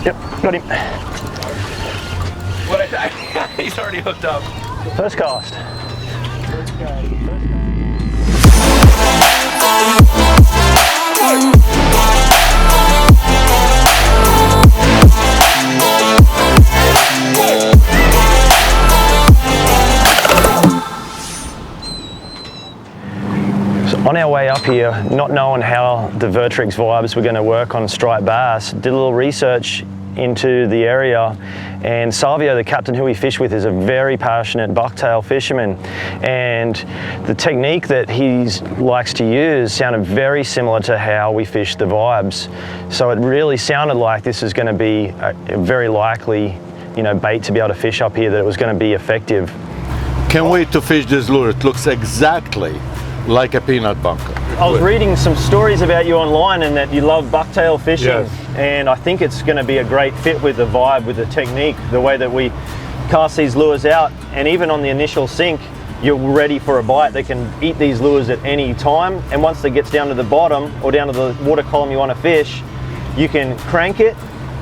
Yep, got him. What? He's already hooked up. First cast. First cast. On our way up here, not knowing how the VERTREX Vibes were going to work on striped bass, did a little research into the area, and Savio, the captain who we fish with, is a very passionate bucktail fisherman, and the technique that he likes to use sounded very similar to how we fish the Vibes. So it really sounded like this is going to be a very likely, you know, bait to be able to fish up here, that it was going to be effective. Can't wait to fish this lure. It looks exactly like a peanut bunker. I was reading some stories about you online and that you love bucktail fishing. Yes. And I think it's going to be a great fit with the vibe, with the technique, the way that we cast these lures out. And even on the initial sink, you're ready for a bite. They can eat these lures at any time. And once it gets down to the bottom or down to the water column you want to fish, you can crank it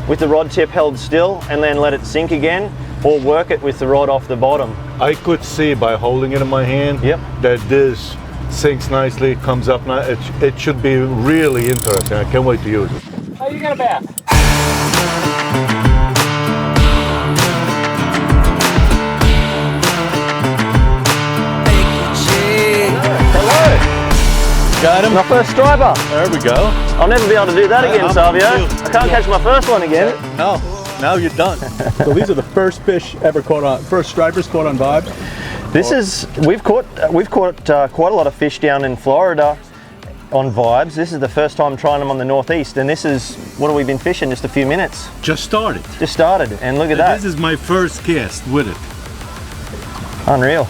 with the rod tip held still and then let it sink again, or work it with the rod off the bottom. I could see by holding it in my hand that this sinks nicely, comes up nice. It should be really interesting. I can't wait to use it. How you got a bass? Hello. Got him. My first striper. There we go. I'll never be able to do that again, Savio. I can't catch my first one again. No, now you're done. So these are the first fish ever caught on, first stripers caught on Vibe. This is, we've caught quite a lot of fish down in Florida on Vibes. This is the first time trying them on the Northeast, and this is, what have we been fishing, just a few minutes? Just started. Just started, and look at that. This is my first cast with it. Unreal.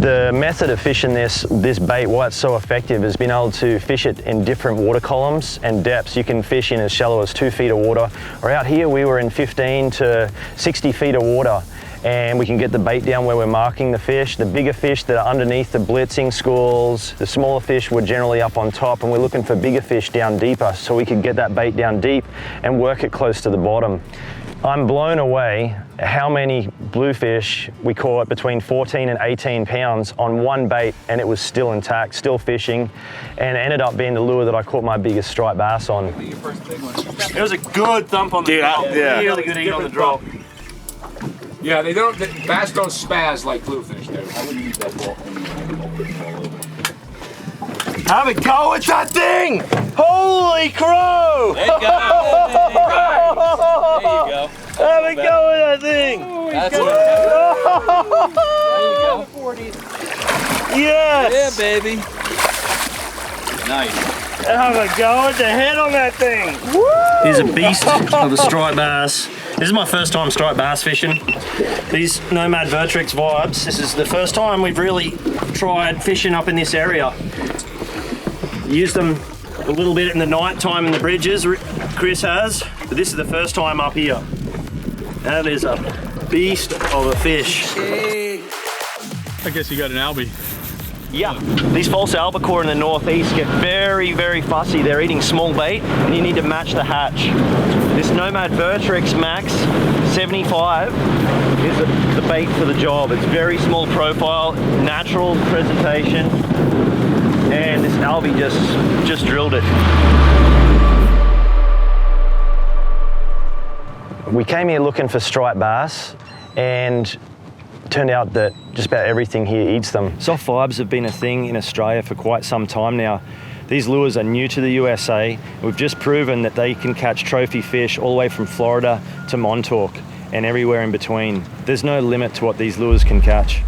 The method of fishing this bait, why it's so effective, is being able to fish it in different water columns and depths. You can fish in as shallow as 2 feet of water, or out here we were in 15 to 60 feet of water, and we can get the bait down where we're marking the fish. The bigger fish that are underneath the blitzing schools, the smaller fish were generally up on top, and we're looking for bigger fish down deeper, so we could get that bait down deep and work it close to the bottom. I'm blown away how many bluefish we caught between 14 and 18 pounds on one bait, and it was still intact, still fishing, and it ended up being the lure that I caught my biggest striped bass on. It was a good thump on the drop. Yeah. Really good eat on the drop. Yeah, bass don't spaz like bluefish do. Have a go with that thing! Holy crow! There you go. There you go. Have a go with that thing! That's it. There you go. Yes! Yeah, baby. Nice. Have a go with the head on that thing! Woo! He's a beast of a striped bass. This is my first time striped bass fishing. These Nomad VERTREX Vibes. This is the first time we've really tried fishing up in this area. Used them a little bit in the night time in the bridges, Chris has, but this is the first time up here. That is a beast of a fish. I guess you got an albie. Yeah, these false albacore in the Northeast get very, very fussy. They're eating small bait, and you need to match the hatch. This Nomad VERTREX Max 75 is the bait for the job. It's very small profile, natural presentation, and this albie just drilled it. We came here looking for striped bass, and turned out that just about everything here eats them. Soft vibes have been a thing in Australia for quite some time now. These lures are new to the USA. We've just proven that they can catch trophy fish all the way from Florida to Montauk and everywhere in between. There's no limit to what these lures can catch.